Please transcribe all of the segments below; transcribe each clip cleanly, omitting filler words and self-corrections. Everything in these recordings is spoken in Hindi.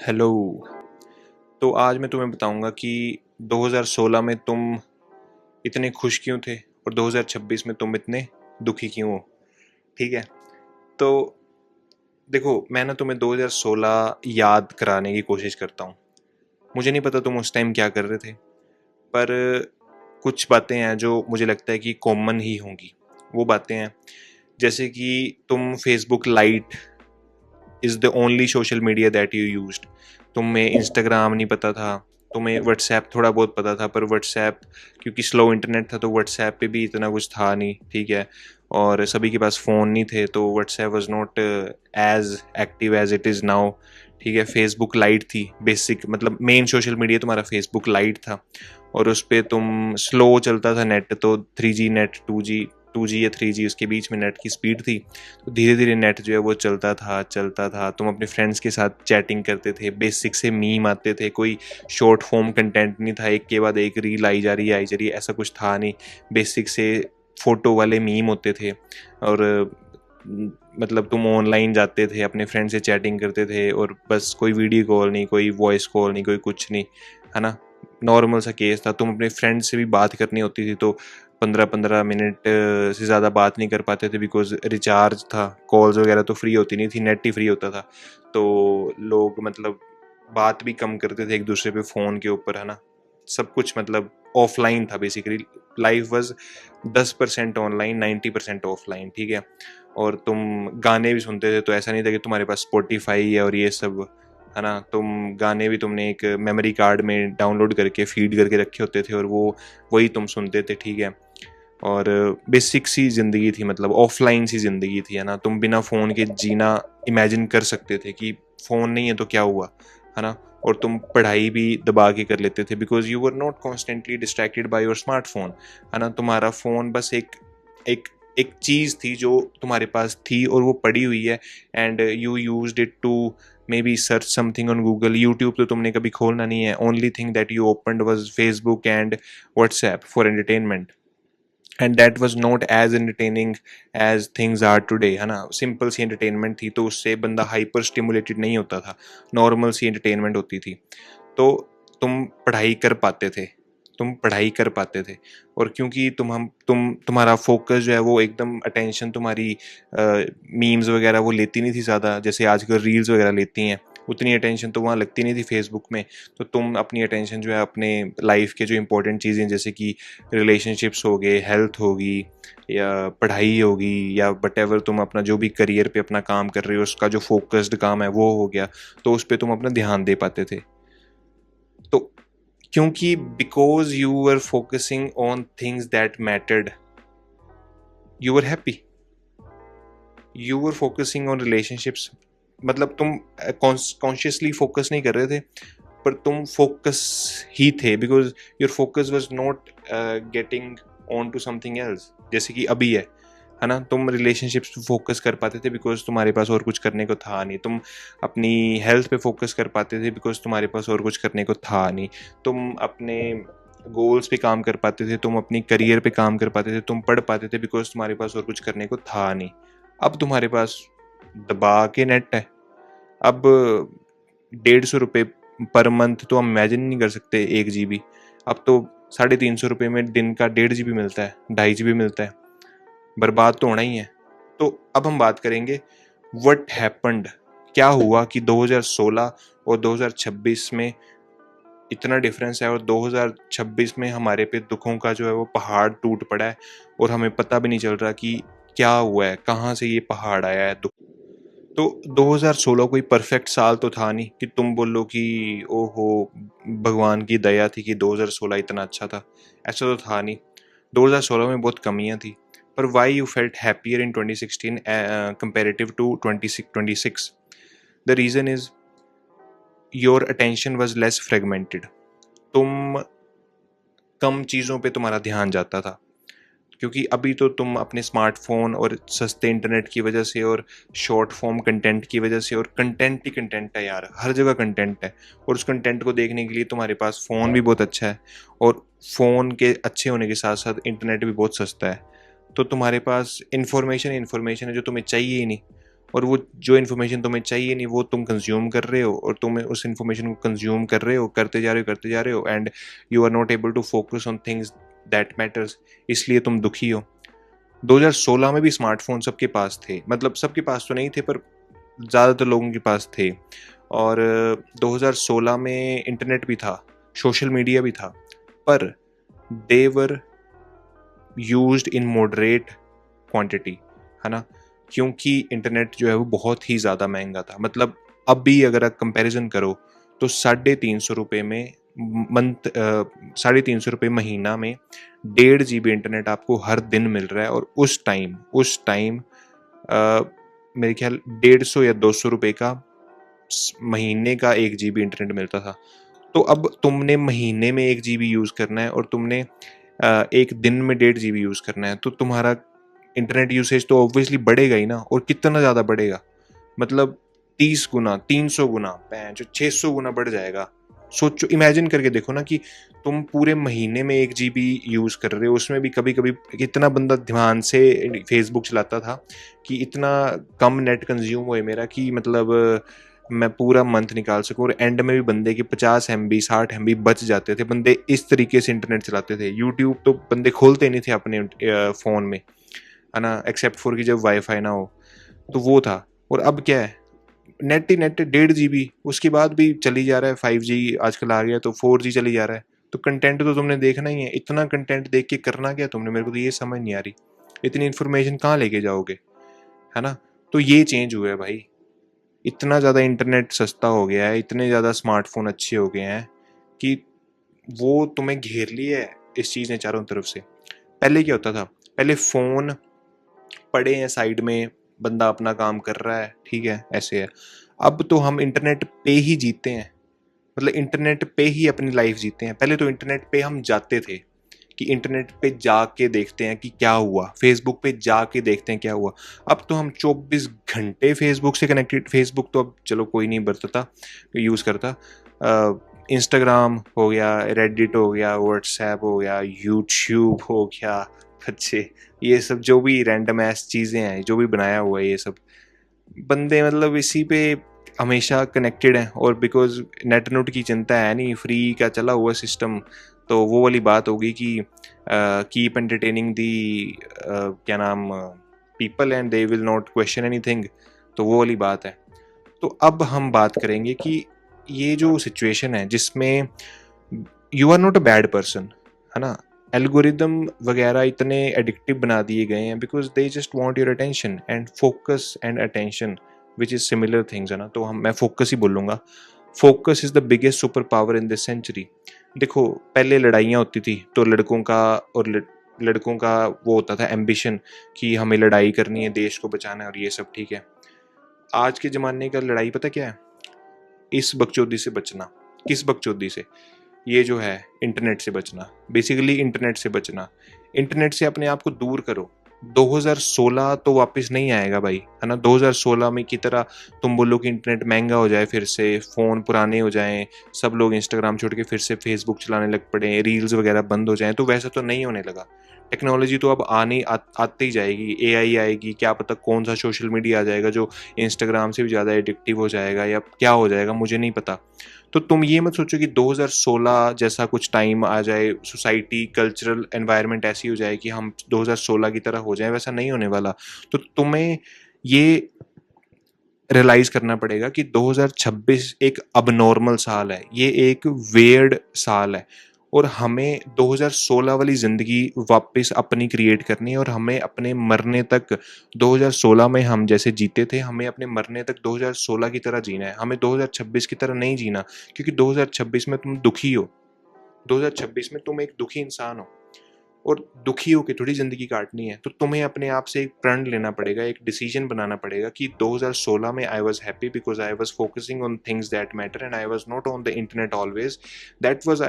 हेलो। तो आज मैं तुम्हें बताऊंगा कि 2016 में तुम इतने खुश क्यों थे और 2026 में तुम इतने दुखी क्यों हो। ठीक है। तो देखो, मैं ना तुम्हें 2016 याद कराने की कोशिश करता हूँ। मुझे नहीं पता तुम उस टाइम क्या कर रहे थे, पर कुछ बातें हैं जो मुझे लगता है कि कॉमन ही होंगी। वो बातें हैं जैसे कि तुम Facebook light is the only social media that you used. तुम्हें इंस्टाग्राम नहीं पता था, तुम्हें व्हाट्सएप थोड़ा बहुत पता था, पर व्हाट्सएप क्योंकि स्लो इंटरनेट था तो व्हाट्सएप पे भी इतना कुछ था नहीं। ठीक है। और सभी के पास फ़ोन नहीं थे तो WhatsApp was not as active as it is now. ठीक है। फेसबुक लाइट थी बेसिक, मतलब मेन सोशल मीडिया तुम्हारा फेसबुक लाइट था। और उस पर तुम स्लो चलता था नेट, तो 3G नेट, 2G या 3G उसके बीच में नेट की स्पीड थी। तो धीरे धीरे नेट जो है वो चलता था। तुम अपने फ्रेंड्स के साथ चैटिंग करते थे, बेसिक से मीम आते थे, कोई शॉर्ट फॉर्म कंटेंट नहीं था, एक के बाद एक रील आई जा रही है ऐसा कुछ था नहीं। बेसिक से फोटो वाले मीम होते थे। और मतलब तुम ऑनलाइन जाते थे, अपने फ्रेंड से चैटिंग करते थे, और बस कोई वीडियो कॉल नहीं, कोई वॉइस कॉल नहीं, कोई कुछ नहीं, है ना। नॉर्मल सा केस था। तुम अपने फ्रेंड से भी बात करनी होती थी तो 15-15 मिनट से ज़्यादा बात नहीं कर पाते थे, बिकॉज रिचार्ज था, कॉल्स वगैरह तो फ्री होती नहीं थी, नेट ही फ्री होता था। तो लोग मतलब बात भी कम करते थे एक दूसरे पे फ़ोन के ऊपर, है ना। सब कुछ मतलब ऑफलाइन था basically. Life was 10% online, 90% offline. ठीक है। और तुम गाने भी सुनते थे तो ऐसा नहीं था कि तुम्हारे पास स्पॉटिफाई है और ये सब, है ना। तुम गाने भी तुमने एक मेमोरी कार्ड में डाउनलोड करके फीड करके रखे होते थे और वो वही तुम सुनते थे। ठीक है। और बेसिक सी ज़िंदगी थी, मतलब ऑफलाइन सी ज़िंदगी थी, है ना। तुम बिना फ़ोन के जीना इमेजिन कर सकते थे कि फ़ोन नहीं है तो क्या हुआ, है ना। और तुम पढ़ाई भी दबा के कर लेते थे because you were not constantly distracted by your smartphone, है ना। तुम्हारा फ़ोन बस एक एक चीज़ थी जो तुम्हारे पास थी और वो पड़ी हुई है, and you used it to maybe search something on Google. YouTube तो तुमने कभी खोलना नहीं है। Only thing that you opened was Facebook and WhatsApp for entertainment, and that was not as entertaining as things are today, है ना। सिंपल सी एंटरटेनमेंट थी तो उससे बंदा हाइपर स्टिमुलेटेड नहीं होता था, नॉर्मल सी एंटरटेनमेंट होती थी। तो तुम पढ़ाई कर पाते थे, तुम पढ़ाई कर पाते थे। और क्योंकि तुम्हारा फोकस जो है वो एकदम अटेंशन तुम्हारी मीम्स वगैरह वो लेती नहीं थी ज़्यादा, जैसे आजकल रील्स वगैरह लेती हैं। उतनी अटेंशन तो वहाँ लगती नहीं थी फेसबुक में। तो तुम अपनी अटेंशन जो है अपने लाइफ के जो इंपॉर्टेंट चीज़ें जैसे कि रिलेशनशिप्स हो गए, हेल्थ होगी, या पढ़ाई होगी, या वट एवर तुम अपना जो भी करियर पे अपना काम कर रहे हो उसका जो फोकस्ड काम है वो हो गया, तो उस पर तुम अपना ध्यान दे पाते थे। तो क्योंकि because you were focusing on things that mattered, you were happy, you were focusing on relationships. मतलब तुम कॉन्शियसली फोकस नहीं कर रहे थे, पर तुम फोकस ही थे, because your focus was not getting on to something else, जैसे कि अभी है ना। तुम रिलेशनशिप्स पे फोकस कर पाते थे बिकॉज तुम्हारे पास और कुछ करने को था नहीं। तुम अपनी हेल्थ पे फोकस कर पाते थे बिकॉज तुम्हारे पास और कुछ करने को था नहीं। तुम अपने गोल्स पे काम कर पाते थे, तुम अपनी करियर पे काम कर पाते थे, तुम पढ़ पाते थे बिकॉज तुम्हारे पास और कुछ करने को था नहीं। अब तुम्हारे पास दबा के नेट है। अब 150 रुपये पर मंथ तो हम इमेजिन नहीं कर सकते, 1 GB। अब तो 350 रुपये में दिन का 1.5 GB मिलता है, 2.5 GB मिलता है। बर्बाद तो होना ही है। तो अब हम बात करेंगे व्हाट हैपेंड, क्या हुआ कि 2016 और 2026 में इतना डिफरेंस है, और 2026 में हमारे पे दुखों का जो है वो पहाड़ टूट पड़ा है, और हमें पता भी नहीं चल रहा कि क्या हुआ है, कहाँ से ये पहाड़ आया है दुख। तो 2016 कोई परफेक्ट साल तो था नहीं कि तुम बोलो कि ओहो भगवान की दया थी कि 2016 इतना अच्छा था, ऐसा तो था नहीं। 2016 में बहुत कमियां थी। पर why you felt happier in 2016 comparative to 2026? The reason is your attention was less fragmented. तुम कम चीज़ों पे तुम्हारा ध्यान जाता था, क्योंकि अभी तो तुम अपने स्मार्टफोन और सस्ते इंटरनेट की वजह से और शॉर्ट फॉर्म कंटेंट की वजह से, और कंटेंट ही कंटेंट है यार, हर जगह कंटेंट है, और उस कंटेंट को देखने के लिए तुम्हारे पास फ़ोन भी बहुत अच्छा है, और फ़ोन के अच्छे होने के साथ साथ इंटरनेट भी बहुत सस्ता है। तो तुम्हारे पास इंफॉर्मेशन है जो तुम्हें चाहिए ही नहीं, और वो जो इन्फॉर्मेशन तुम्हें चाहिए नहीं वो तुम कंज्यूम कर रहे हो, और तुम उस इन्फॉर्मेशन को कंज्यूम कर रहे हो, करते जा रहे हो and you are not able to focus on things that matters, इसलिए तुम दुखी हो। 2016 में भी स्मार्टफोन सबके पास थे, मतलब सबके पास तो नहीं थे पर ज़्यादातर लोगों के पास थे, और 2016 में इंटरनेट भी था, सोशल मीडिया भी था, पर they were used in moderate quantity, है ना, क्योंकि इंटरनेट जो है वो बहुत ही ज़्यादा महंगा था। मतलब अब भी अगर आप कंपैरिजन करो तो 350 रुपये में मंथ, 350 रुपये महीना में 1.5 GB इंटरनेट आपको हर दिन मिल रहा है, और उस टाइम मेरे ख्याल 150 या 200 रुपये का महीने का 1 GB इंटरनेट मिलता था। तो अब तुमने महीने में 1 GB यूज़ करना है और तुमने एक दिन में 1.5 GB यूज़ करना है, तो तुम्हारा इंटरनेट यूसेज तो ऑब्वियसली बढ़ेगा ही ना, और कितना ज़्यादा बढ़ेगा, मतलब 30 गुना, 300 गुना, 600 गुना बढ़ जाएगा। सोचो, इमेजिन करके देखो ना कि तुम पूरे महीने में 1 GB यूज़ कर रहे हो, उसमें भी कभी कभी कितना बंदा ध्यान से फेसबुक चलाता था कि इतना कम नेट कंज्यूम हुए मेरा कि मतलब मैं पूरा मंथ निकाल सकूं, और एंड में भी बंदे के 50 MB 60 MB बच जाते थे। बंदे इस तरीके से इंटरनेट चलाते थे। यूट्यूब तो बंदे खोलते नहीं थे अपने फ़ोन में, है ना, एक्सेप्ट फॉर कि जब वाईफाई ना हो, तो वो था। और अब क्या है, नेट ही नेट, 1.5 GB, उसके बाद भी चली जा रहा है। 5G आजकल आ गया तो 4G चली जा रहा है, तो कंटेंट तो तुमने देखना ही है। इतना कंटेंट देख के करना क्या तुमने, मेरे को तो ये समझ नहीं आ रही। इतनी इन्फॉर्मेशन कहाँ लेके जाओगे, है ना। तो ये चेंज हुआ है भाई, इतना ज़्यादा इंटरनेट सस्ता हो गया है, इतने ज़्यादा स्मार्टफोन अच्छे हो गए हैं कि वो तुम्हें घेर लिया है इस चीज़ ने चारों तरफ से। पहले क्या होता था, पहले फ़ोन पड़े हैं साइड में, बंदा अपना काम कर रहा है, ठीक है, ऐसे है। अब तो हम इंटरनेट पे ही जीते हैं, मतलब इंटरनेट पे ही अपनी लाइफ जीते हैं। पहले तो इंटरनेट पे हम जाते थे कि इंटरनेट पे जाके देखते हैं कि क्या हुआ, फेसबुक पे जाके देखते हैं क्या हुआ। अब तो हम 24 घंटे फेसबुक से कनेक्टेड। फेसबुक तो अब चलो कोई नहीं बरतता, यूज़ करता। इंस्टाग्राम हो गया, रेडिट हो गया, व्हाट्सएप हो गया, यूट्यूब हो गया, बच्चे ये सब जो भी रैंडम ऐस चीज़ें हैं, जो भी बनाया हुआ है, ये सब बंदे मतलब इसी पे हमेशा कनेक्टेड हैं। और बिकॉज नेट नोट की चिंता है नहीं, फ्री का चला हुआ सिस्टम, तो वो वाली बात होगी कि कीप एंटरटेनिंग दी क्या नाम people and they will not question anything, तो वो वाली बात है। तो अब हम बात करेंगे कि ये जो सिचुएशन है जिसमें you are not a bad person, है ना, एल्गोरिदम वगैरह इतने एडिक्टिव बना दिए गए हैं because they just want your attention and focus and attention which is similar things, है ना। तो मैं फोकस ही बोलूँगा। Focus is the biggest super power in this century. देखो, पहले लड़ाइयाँ होती थी तो लड़कों का और लड़कों का वो होता था एम्बिशन कि हमें लड़ाई करनी है, देश को बचाना है और ये सब, ठीक है। आज के ज़माने का लड़ाई पता क्या है, इस बकचोदी से बचना। किस बकचोदी से? ये जो है इंटरनेट से बचना, बेसिकली इंटरनेट से बचना। इंटरनेट से अपने आप को दूर करो। 2016 तो वापस नहीं आएगा भाई, है ना। 2016 में की तरह तुम बोलो कि इंटरनेट महंगा हो जाए, फिर से फ़ोन पुराने हो जाएं, सब लोग इंस्टाग्राम छोड़ के फिर से फेसबुक चलाने लग पड़े, रील्स वगैरह बंद हो जाएं, तो वैसा तो नहीं होने लगा। टेक्नोलॉजी तो अब आती ही जाएगी, एआई आएगी, क्या पता कौन सा सोशल मीडिया आ जाएगा जो इंस्टाग्राम से भी ज़्यादा एडिक्टिव हो जाएगा, या क्या हो जाएगा मुझे नहीं पता। तो तुम ये मत सोचो कि 2016 जैसा कुछ टाइम आ जाए, सोसाइटी कल्चरल एनवायरनमेंट ऐसी हो जाए कि हम 2016 की तरह हो जाए, वैसा नहीं होने वाला। तो तुम्हें ये रियलाइज करना पड़ेगा कि 2026 एक अबनॉर्मल साल है, ये एक वेयर्ड साल है, और हमें 2016 वाली ज़िंदगी वापस अपनी क्रिएट करनी है, और हमें अपने मरने तक 2016 में हम जैसे जीते थे, हमें अपने मरने तक 2016 की तरह जीना है। हमें 2026 की तरह नहीं जीना, क्योंकि 2026 में तुम दुखी हो। 2026 में तुम एक दुखी इंसान हो, और दुखी होकर थोड़ी ज़िंदगी काटनी है। तो तुम्हें अपने आप से एक प्रण लेना पड़ेगा, एक डिसीजन बनाना पड़ेगा कि 2016 में I was happy because I was focusing on things that matter and I was not on the internet always. That was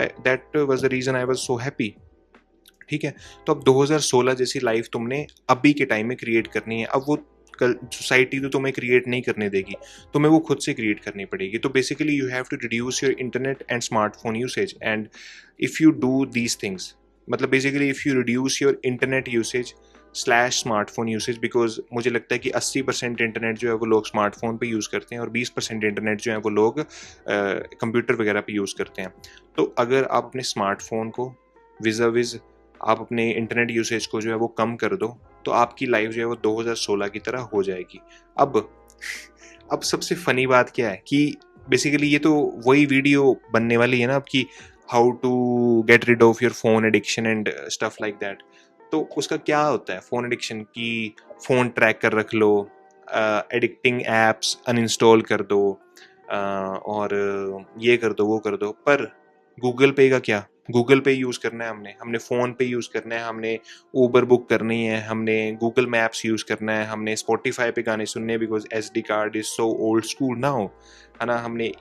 the reason I was so happy, ठीक है। तो अब 2016 जैसी लाइफ तुमने अभी के टाइम में क्रिएट करनी है। अब वो कल सोसाइटी तो तुम्हें क्रिएट नहीं करने देगी, तुम्हें वो खुद से क्रिएट करनी पड़ेगी। तो basically you have to reduce your internet and smartphone usage, and if you do these things, मतलब basically if you reduce your internet usage, slash smartphone usage, because मुझे लगता है कि 80% इंटरनेट जो है वो लोग स्मार्टफोन पे यूज़ करते हैं और 20% इंटरनेट जो है वो लोग कंप्यूटर वगैरह पे यूज़ करते हैं। तो अगर आप अपने स्मार्टफोन को विज़ आप अपने इंटरनेट यूसेज को जो है वो कम कर दो, तो आपकी लाइफ जो है वो 2016 की तरह हो जाएगी। अब सबसे फ़नी बात क्या है कि बेसिकली ये तो वही वीडियो बनने वाली है ना आपकी, how to get rid of your phone addiction and stuff like that. तो उसका क्या होता है फ़ोन एडिक्शन की? फ़ोन ट्रैक कर रख लो, एडिक्टिंग एप्स अनइंस्टॉल कर दो, और ये कर दो वो कर दो। पर गूगल पे का क्या? गूगल पे यूज़ करना है हमने फ़ोन पे यूज़ करना है, हमने ऊबर बुक करनी है, हमने गूगल मैप्स यूज़ करना है, हमने स्पॉटिफाई पे गाने सुनने हैं because SD card is so old school now, है ना। हमने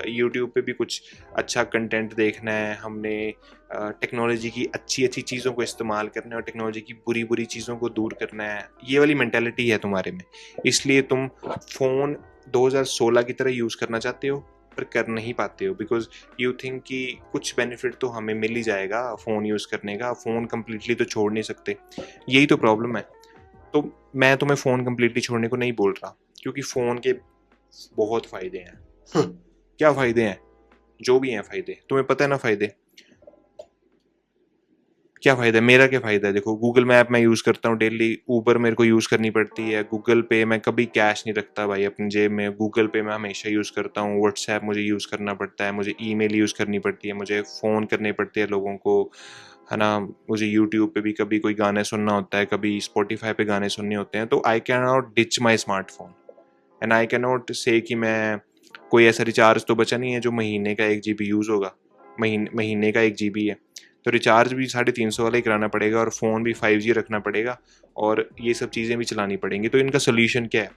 यूट्यूब पे भी कुछ अच्छा कंटेंट देखना है, हमने टेक्नोलॉजी की अच्छी अच्छी चीज़ों को इस्तेमाल करना है और टेक्नोलॉजी की बुरी बुरी चीज़ों को दूर करना है। ये वाली मेंटालिटी है तुम्हारे में, इसलिए तुम फ़ोन 2016 की तरह यूज़ करना चाहते हो पर कर नहीं पाते हो, बिकॉज यू थिंक कि कुछ बेनिफिट तो हमें मिल ही जाएगा फ़ोन यूज़ करने का, फ़ोन कम्प्लीटली तो छोड़ नहीं सकते। यही तो प्रॉब्लम है। तो मैं तुम्हें फ़ोन कम्प्लीटली छोड़ने को नहीं बोल रहा, क्योंकि फ़ोन के बहुत फ़ायदे हैं। क्या फ़ायदे हैं? जो भी हैं फ़ायदे, तुम्हें पता है ना फ़ायदे क्या फ़ायदा है? मेरा क्या फ़ायदा है? देखो, गूगल मैप मैं यूज़ करता हूँ डेली, ऊबर मेरे को यूज़ करनी पड़ती है, गूगल पे मैं कभी कैश नहीं रखता भाई अपनी जेब में, गूगल पे मैं हमेशा यूज़ करता हूँ, व्हाट्सएप मुझे यूज़ करना पड़ता है, मुझे ईमेल यूज़ करनी पड़ती है, मुझे फ़ोन करने पड़ते हैं लोगों को, है ना। मुझे यूट्यूब पे भी कभी कोई गाने सुनना होता है, कभी स्पॉटिफाई पे गाने सुनने होते हैं, तो I can not ditch my smartphone and I can not से कि मैं कोई ऐसा रिचार्ज तो बचा नहीं है जो महीने का 1 GB यूज़ होगा। महीने का 1 GB है, तो रिचार्ज भी 350 वाला ही कराना पड़ेगा और फ़ोन भी 5G रखना पड़ेगा और ये सब चीज़ें भी चलानी पड़ेंगी। तो इनका सोल्यूशन क्या है?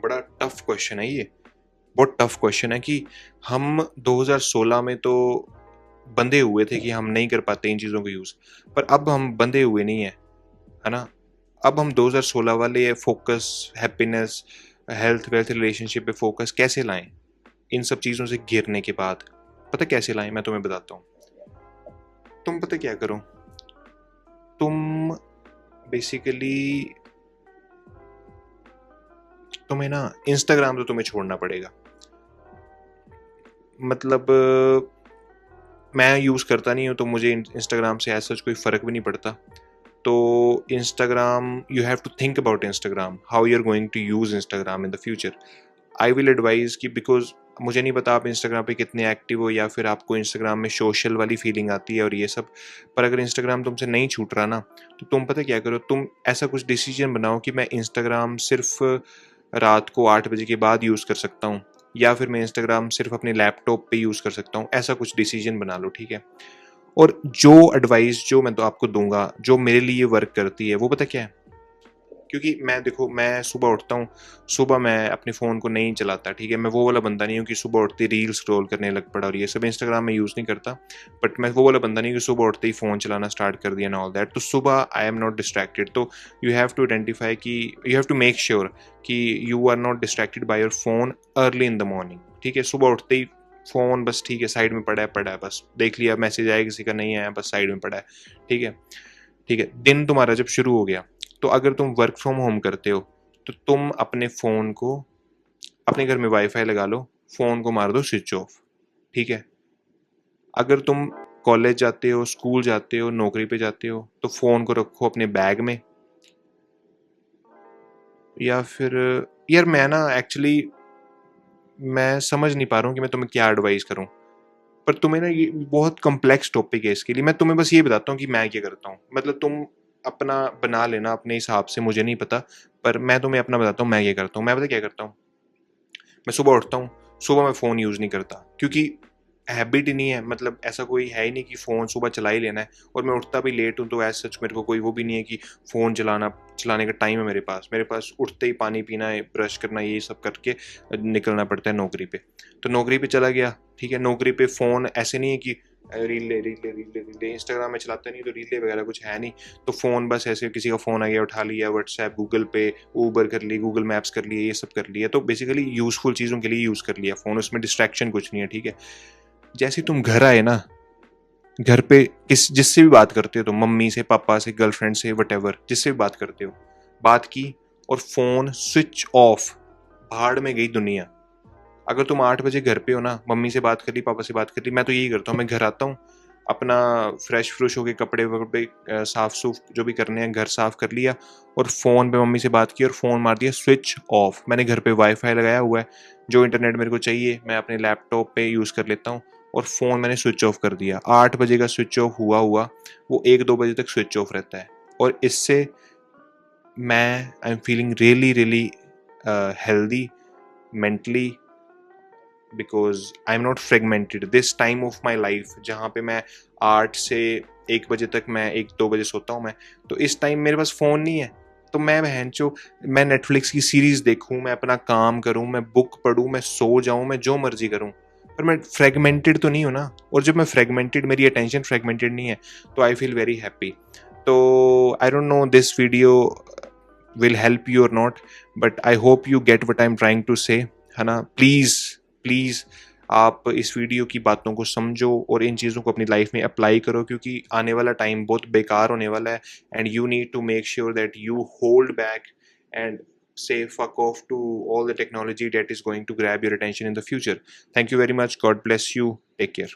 बड़ा टफ क्वेश्चन है ये, बहुत टफ क्वेश्चन है कि हम 2016 में तो बंधे हुए थे कि हम नहीं कर पाते इन चीज़ों को यूज़, पर अब हम बंधे हुए नहीं हैं, है ना। अब हम 2016 वाले focus, happiness, health, wealth, relationship पे फोकस कैसे लाएं इन सब चीज़ों से घिरने के बाद? पता कैसे लाएं? मैं तुम्हें बताता हूँ। तुम पता क्या करो, तुम बेसिकली तुम्हें ना इंस्टाग्राम तो तुम्हें छोड़ना पड़ेगा। मतलब मैं यूज़ करता नहीं हूँ तो मुझे इंस्टाग्राम से ऐसा कोई फ़र्क भी नहीं पड़ता। तो Instagram, you have to think about Instagram, how you are going to use Instagram in the future. I will advise कि बिकॉज़ मुझे नहीं पता आप इंस्टाग्राम पे कितने एक्टिव हो या फिर आपको इंस्टाग्राम में सोशल वाली फीलिंग आती है और ये सब, पर अगर इंस्टाग्राम तुमसे नहीं छूट रहा ना, तो तुम पता क्या करो, तुम ऐसा कुछ डिसीजन बनाओ कि मैं इंस्टाग्राम सिर्फ रात को 8 बजे के बाद यूज़ कर सकता हूँ, या फिर मैं इंस्टाग्राम सिर्फ अपने लैपटॉप पे यूज़ कर सकता हूँ। ऐसा कुछ डिसीजन बना लो, ठीक है। और जो एडवाइस जो मैं तो आपको दूंगा, जो मेरे लिए वर्क करती है, वो पता क्या है? क्योंकि मैं, देखो, मैं सुबह उठता हूँ, सुबह मैं अपने फ़ोन को नहीं चलाता, ठीक है। मैं वो वाला बंदा नहीं हूँ कि सुबह उठते ही रील स्क्रॉल करने लग पड़ा और ये सब, इंस्टाग्राम में यूज़ नहीं करता। बट मैं वो वाला बंदा नहीं हूँ कि सुबह उठते ही फ़ोन चलाना स्टार्ट कर दिया एंड ऑल दैट। तो सुबह आई एम नॉट डिस्ट्रैक्टेड। तो यू हैव टू आइडेंटिफाई कि you have to make sure कि you are not distracted by your phone early in the morning, ठीक है। सुबह उठते ही फ़ोन बस, ठीक है, साइड में पड़ा है, बस देख लिया मैसेज आया किसी का, नहीं आया, बस साइड में पड़ा है, ठीक है। ठीक है, दिन तुम्हारा जब शुरू हो गया, तो अगर तुम वर्क फ्रॉम होम करते हो, तो तुम अपने फ़ोन को, अपने घर में वाईफाई लगा लो, फ़ोन को मार दो स्विच ऑफ, ठीक है। अगर तुम कॉलेज जाते हो, स्कूल जाते हो, नौकरी पे जाते हो, तो फ़ोन को रखो अपने बैग में। या फिर, यार मैं ना एक्चुअली मैं समझ नहीं पा रहा हूँ कि मैं तुम्हें क्या एडवाइस करूँ, पर तुम्हें ना ये बहुत कॉम्प्लेक्स टॉपिक है, इसके लिए मैं तुम्हें बस ये बताता हूँ कि मैं क्या करता हूँ। मतलब तुम अपना बना लेना अपने हिसाब से, मुझे नहीं पता, पर मैं तुम्हें अपना बताता हूँ मैं क्या करता हूँ। मैं पता क्या करता हूँ, मैं सुबह उठता हूँ, सुबह मैं फ़ोन यूज़ नहीं करता, क्योंकि हैबिट ही नहीं है। मतलब ऐसा कोई है ही नहीं कि फ़ोन सुबह चला ही लेना है, और मैं उठता भी लेट हूँ, तो एज़ सच मेरे को कोई वो भी नहीं है कि फ़ोन चलाने का टाइम है मेरे पास उठते ही पानी पीना है, ब्रश करना, ये सब करके निकलना पड़ता है नौकरी पे। तो नौकरी पे चला गया, ठीक है, नौकरी पे फ़ोन ऐसे नहीं है कि रीलें इंस्टाग्राम में चलाते नहीं, तो रीलें वगैरह कुछ है नहीं, तो फ़ोन बस ऐसे किसी का फ़ोन आ गया उठा लिया, व्हाट्सएप, गूगल पे, ऊबर कर ली, गूगल मैप्स कर लिए, ये सब कर लिया। तो बेसिकली यूज़फुल चीज़ों के लिए यूज़ कर लिया फ़ोन, उसमें डिस्ट्रैक्शन कुछ नहीं है, ठीक है। जैसे ही तुम घर आए ना, घर पे जिससे भी बात करते हो तुम, मम्मी से, पापा से, गर्लफ्रेंड से, वटेवर, जिससे भी बात करते हो, बात की और फोन स्विच ऑफ, भाड़ में गई दुनिया। अगर तुम 8 बजे घर पे हो ना, मम्मी से बात कर ली, पापा से बात कर ली, मैं तो यही करता हूँ, मैं घर आता हूँ, अपना फ्रेश फ्रुश होके कपड़े वपड़े साफ सूफ जो भी करने हैं घर साफ कर लिया, और फ़ोन पे मम्मी से बात की और फ़ोन मार दिया स्विच ऑफ। मैंने घर पे वाईफाई लगाया हुआ है, जो इंटरनेट मेरे को चाहिए मैं अपने लैपटॉप पे यूज़ कर लेता हूँ, और फ़ोन मैंने स्विच ऑफ कर दिया। 8 बजे का स्विच ऑफ हुआ हुआ वो 1-2 बजे तक स्विच ऑफ रहता है, और इससे मैं I am feeling really really healthy mentally, because I am not fragmented this time of my life, जहाँ पे मैं 8 से 1 बजे तक, मैं 1-2 बजे सोता हूँ मैं, तो इस टाइम मेरे पास फ़ोन नहीं है, तो मैं बहनचो, मैं नेटफ्लिक्स की सीरीज़ देखूँ, मैं अपना काम करूँ, मैं बुक पढूँ, मैं सो जाऊँ, मैं जो मर्जी करूँ, पर मैं फ्रेगमेंटेड तो नहीं हूँ ना। और जब मैं फ्रेगमेंटेड, मेरी अटेंशन फ्रेगमेंटेड नहीं है, तो आई फील वेरी हैप्पी। तो I don't know this video will help you or not, but I hope you get what I'm trying to say, है ना। प्लीज़ प्लीज़ आप इस वीडियो की बातों को समझो और इन चीज़ों को अपनी लाइफ में अप्लाई करो, क्योंकि आने वाला टाइम बहुत बेकार होने वाला है, and you need to make sure that you hold back and say fuck off to all the technology that is going to grab your attention in the future. Thank you very much. God bless you. Take care.